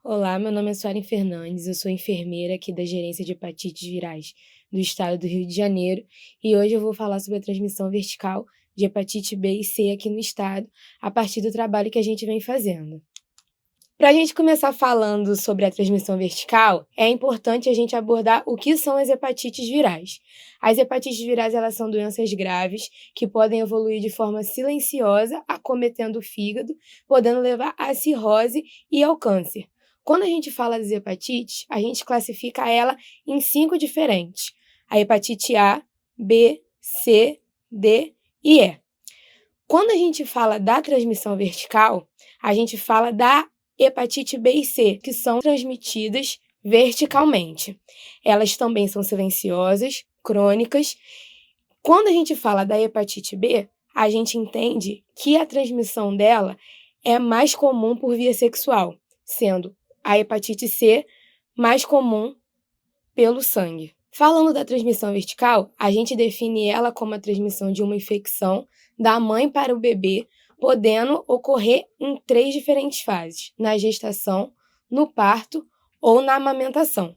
Olá, meu nome é Suelen Fernandes, eu sou enfermeira aqui da Gerência de Hepatites Virais do Estado do Rio de Janeiro e hoje eu vou falar sobre a transmissão vertical de hepatite B e C aqui no estado, a partir do trabalho que a gente vem fazendo. Para a gente começar falando sobre a transmissão vertical, é importante a gente abordar o que são as hepatites virais. As hepatites virais elas são doenças graves que podem evoluir de forma silenciosa, acometendo o fígado, podendo levar à cirrose e ao câncer. Quando a gente fala das hepatites, a gente classifica ela em 5 diferentes: a hepatite A, B, C, D e E. Quando a gente fala da transmissão vertical, a gente fala da hepatite B e C, que são transmitidas verticalmente. Elas também são silenciosas, crônicas. Quando a gente fala da hepatite B, a gente entende que a transmissão dela é mais comum por via sexual, sendo a hepatite C mais comum pelo sangue. Falando da transmissão vertical, a gente define ela como a transmissão de uma infecção da mãe para o bebê, podendo ocorrer em 3 diferentes fases: na gestação, no parto ou na amamentação.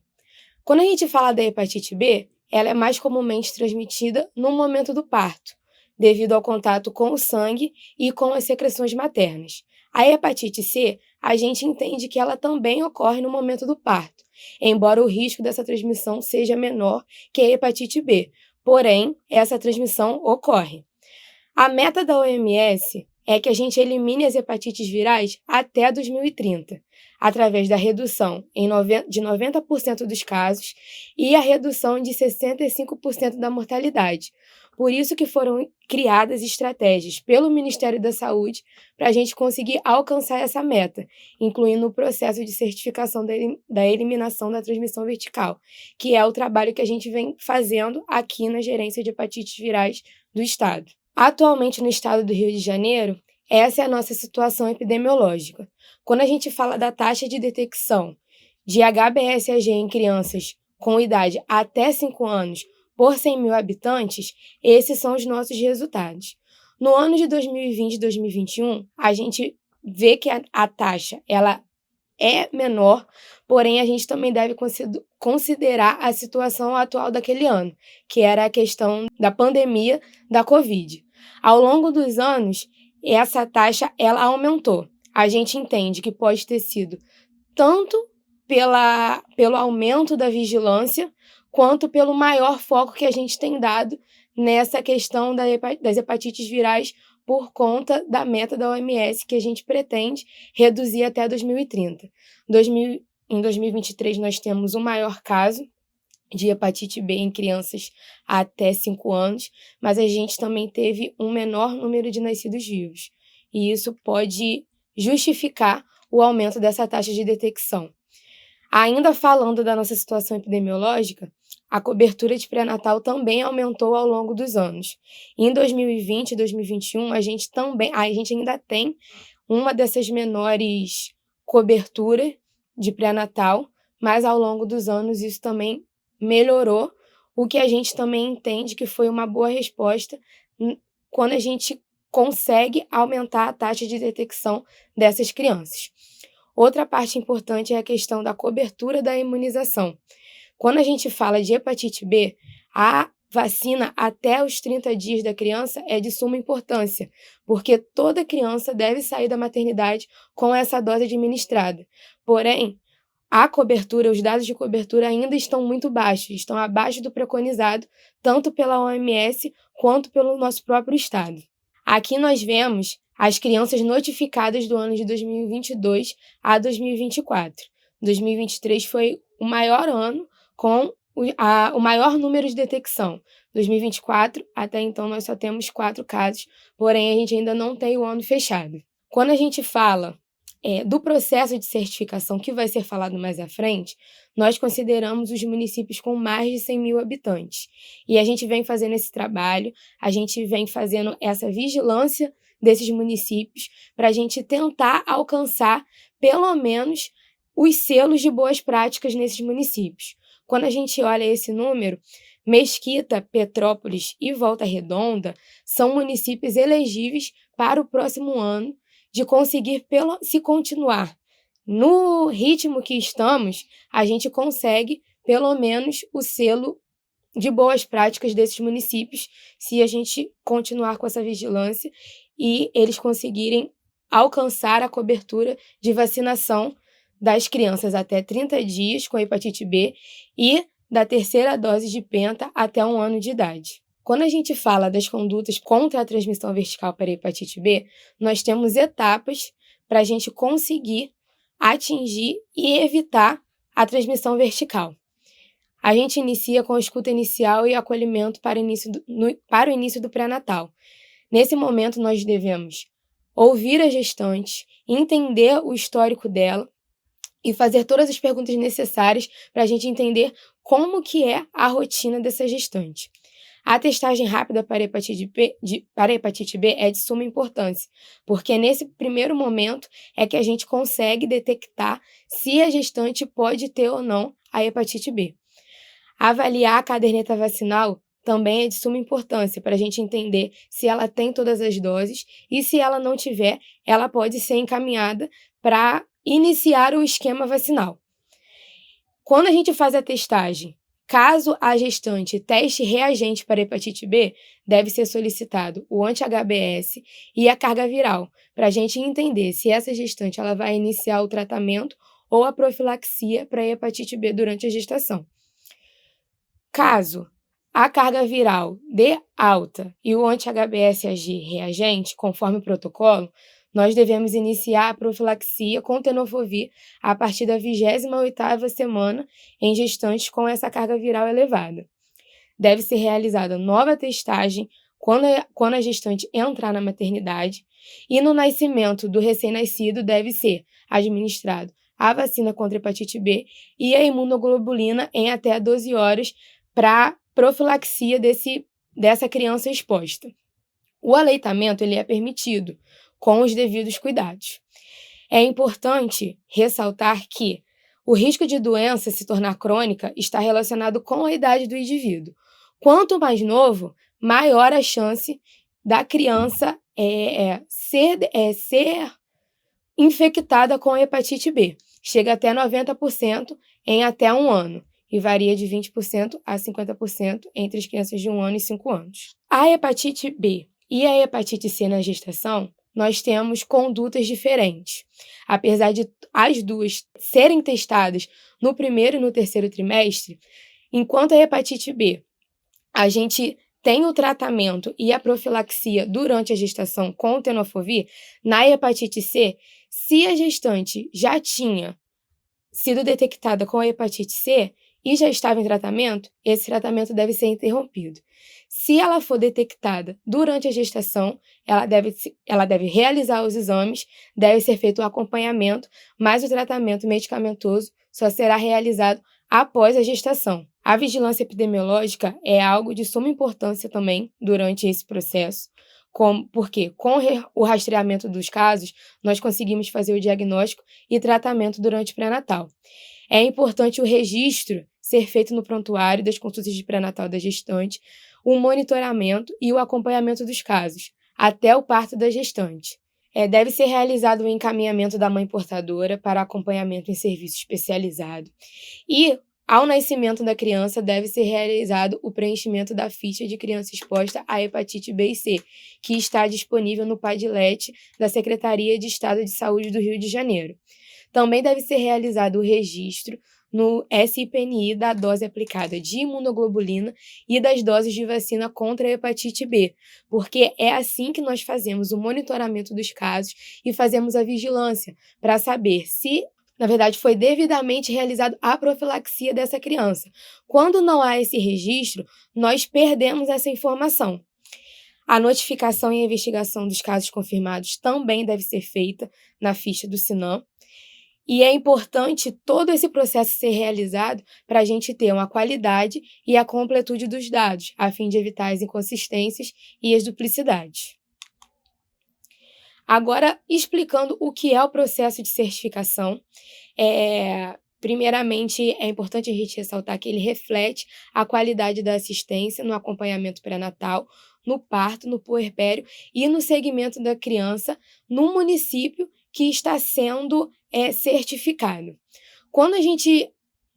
Quando a gente fala da hepatite B, ela é mais comumente transmitida no momento do parto, devido ao contato com o sangue e com as secreções maternas. A hepatite C, a gente entende que ela também ocorre no momento do parto, embora o risco dessa transmissão seja menor que a hepatite B, porém, essa transmissão ocorre. A meta da OMS é que a gente elimine as hepatites virais até 2030, através da redução de 90% dos casos e a redução de 65% da mortalidade. Por isso que foram criadas estratégias pelo Ministério da Saúde para a gente conseguir alcançar essa meta, incluindo o processo de certificação da eliminação da transmissão vertical, que é o trabalho que a gente vem fazendo aqui na Gerência de Hepatites Virais do Estado. Atualmente, no estado do Rio de Janeiro, essa é a nossa situação epidemiológica. Quando a gente fala da taxa de detecção de HBsAg em crianças com idade até 5 anos por 100 mil habitantes, esses são os nossos resultados. No ano de 2020 e 2021, a gente vê que a taxa ela é menor, porém a gente também deve considerar a situação atual daquele ano, que era a questão da pandemia da Covid. Ao longo dos anos, essa taxa ela aumentou. A gente entende que pode ter sido tanto pelo aumento da vigilância, quanto pelo maior foco que a gente tem dado nessa questão das hepatites virais por conta da meta da OMS que a gente pretende reduzir até 2030. Em 2023, nós temos o maior caso de hepatite B em crianças até 5 anos, mas a gente também teve um menor número de nascidos vivos. E isso pode justificar o aumento dessa taxa de detecção. Ainda falando da nossa situação epidemiológica, a cobertura de pré-natal também aumentou ao longo dos anos. Em 2020 e 2021, a gente ainda tem uma dessas menores coberturas de pré-natal, mas ao longo dos anos isso também melhorou, o que a gente também entende que foi uma boa resposta quando a gente consegue aumentar a taxa de detecção dessas crianças. Outra parte importante é a questão da cobertura da imunização. Quando a gente fala de hepatite B, a vacina até os 30 dias da criança é de suma importância, porque toda criança deve sair da maternidade com essa dose administrada. Porém, os dados de cobertura ainda estão muito baixos, estão abaixo do preconizado, tanto pela OMS quanto pelo nosso próprio estado. Aqui nós vemos as crianças notificadas do ano de 2022 a 2024. 2023 foi o maior ano com o maior número de detecção. 2024, até então, nós só temos 4 casos, porém a gente ainda não tem o ano fechado. Quando a gente fala do processo de certificação, que vai ser falado mais à frente, nós consideramos os municípios com mais de 100 mil habitantes. E a gente vem fazendo esse trabalho, a gente vem fazendo essa vigilância desses municípios para a gente tentar alcançar, pelo menos, os selos de boas práticas nesses municípios. Quando a gente olha esse número, Mesquita, Petrópolis e Volta Redonda são municípios elegíveis para o próximo ano de conseguir, se continuar No ritmo que estamos, a gente consegue, pelo menos, o selo de boas práticas desses municípios, se a gente continuar com essa vigilância e eles conseguirem alcançar a cobertura de vacinação das crianças até 30 dias com hepatite B e da terceira dose de penta até 1 ano de idade. Quando a gente fala das condutas contra a transmissão vertical para a hepatite B, nós temos etapas para a gente conseguir atingir e evitar a transmissão vertical. A gente inicia com a escuta inicial e acolhimento para o início do pré-natal. Nesse momento, nós devemos ouvir a gestante, entender o histórico dela e fazer todas as perguntas necessárias para a gente entender como que é a rotina dessa gestante. A testagem rápida para a hepatite B é de suma importância, porque nesse primeiro momento é que a gente consegue detectar se a gestante pode ter ou não a hepatite B. Avaliar a caderneta vacinal também é de suma importância para a gente entender se ela tem todas as doses e, se ela não tiver, ela pode ser encaminhada para iniciar o esquema vacinal. Quando a gente faz a testagem, caso a gestante teste reagente para hepatite B, deve ser solicitado o anti-HBs e a carga viral, para a gente entender se essa gestante ela vai iniciar o tratamento ou a profilaxia para a hepatite B durante a gestação. Caso a carga viral dê alta e o anti-HBs agir reagente, conforme o protocolo, nós devemos iniciar a profilaxia com tenofovir a partir da 28ª semana em gestantes com essa carga viral elevada. Deve ser realizada nova testagem quando a gestante entrar na maternidade e no nascimento do recém-nascido deve ser administrado a vacina contra a hepatite B e a imunoglobulina em até 12 horas para profilaxia dessa criança exposta. O aleitamento ele é permitido, com os devidos cuidados. É importante ressaltar que o risco de doença se tornar crônica está relacionado com a idade do indivíduo. Quanto mais novo, maior a chance da criança ser infectada com a hepatite B. Chega até 90% em até 1 ano e varia de 20% a 50% entre as crianças de 1 ano e 5 anos. A hepatite B e a hepatite C na gestação, nós temos condutas diferentes. Apesar de as duas serem testadas no primeiro e no terceiro trimestre, enquanto a hepatite B, a gente tem o tratamento e a profilaxia durante a gestação com o tenofovir, na hepatite C, se a gestante já tinha sido detectada com a hepatite C e já estava em tratamento, esse tratamento deve ser interrompido. Se ela for detectada durante a gestação, ela deve realizar os exames, deve ser feito o acompanhamento, mas o tratamento medicamentoso só será realizado após a gestação. A vigilância epidemiológica é algo de suma importância também durante esse processo, porque com o rastreamento dos casos, nós conseguimos fazer o diagnóstico e tratamento durante o pré-natal. É importante o registro ser feito no prontuário das consultas de pré-natal da gestante, o monitoramento e o acompanhamento dos casos, até o parto da gestante. Deve ser realizado o encaminhamento da mãe portadora para acompanhamento em serviço especializado. E, ao nascimento da criança, deve ser realizado o preenchimento da ficha de criança exposta à hepatite B e C, que está disponível no Padlet da Secretaria de Estado de Saúde do Rio de Janeiro. Também deve ser realizado o registro no SIPNI da dose aplicada de imunoglobulina e das doses de vacina contra a hepatite B, porque é assim que nós fazemos o monitoramento dos casos e fazemos a vigilância para saber se, na verdade, foi devidamente realizado a profilaxia dessa criança. Quando não há esse registro, nós perdemos essa informação. A notificação e a investigação dos casos confirmados também deve ser feita na ficha do SINAM. E é importante todo esse processo ser realizado para a gente ter uma qualidade e a completude dos dados, a fim de evitar as inconsistências e as duplicidades. Agora, explicando o que é o processo de certificação, primeiramente, é importante a gente ressaltar que ele reflete a qualidade da assistência no acompanhamento pré-natal, no parto, no puerpério e no segmento da criança no município que está sendo certificado. Quando a gente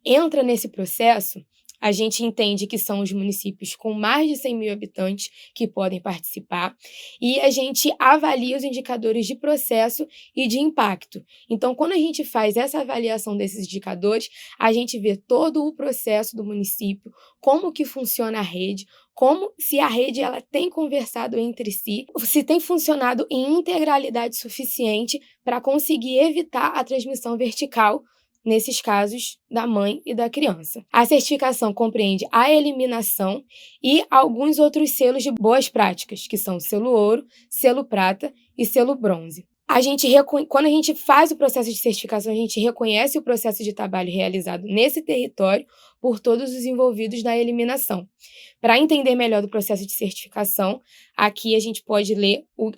entra nesse processo, a gente entende que são os municípios com mais de 100 mil habitantes que podem participar e a gente avalia os indicadores de processo e de impacto. Então, quando a gente faz essa avaliação desses indicadores, a gente vê todo o processo do município, como que funciona a rede, como se a rede ela tem conversado entre si, se tem funcionado em integralidade suficiente para conseguir evitar a transmissão vertical nesses casos da mãe e da criança. A certificação compreende a eliminação e alguns outros selos de boas práticas, que são selo ouro, selo prata e selo bronze. Quando a gente faz o processo de certificação, a gente reconhece o processo de trabalho realizado nesse território por todos os envolvidos na eliminação. Para entender melhor do processo de certificação, aqui a gente pode ler o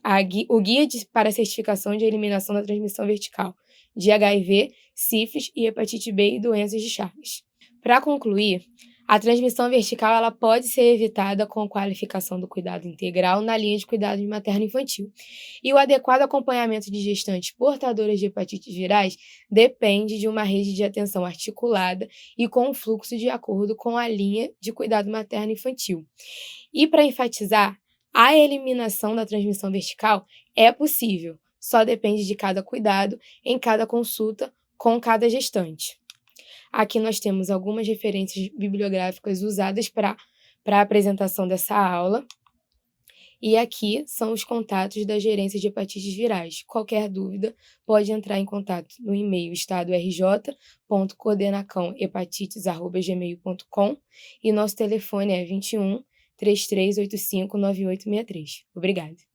Guia para a Certificação de Eliminação da Transmissão Vertical de HIV, sífilis e hepatite B e doenças de Chagas. Para concluir, a transmissão vertical ela pode ser evitada com a qualificação do cuidado integral na linha de cuidado materno-infantil. E o adequado acompanhamento de gestantes portadoras de hepatites virais depende de uma rede de atenção articulada e com um fluxo de acordo com a linha de cuidado materno-infantil. E para enfatizar, a eliminação da transmissão vertical é possível, só depende de cada cuidado, em cada consulta, com cada gestante. Aqui nós temos algumas referências bibliográficas usadas para a apresentação dessa aula. E aqui são os contatos da Gerência de Hepatites Virais. Qualquer dúvida, pode entrar em contato no e-mail estadorj.coordenacãohepatites@gmail.com e nosso telefone é 21 3385 9863. Obrigada.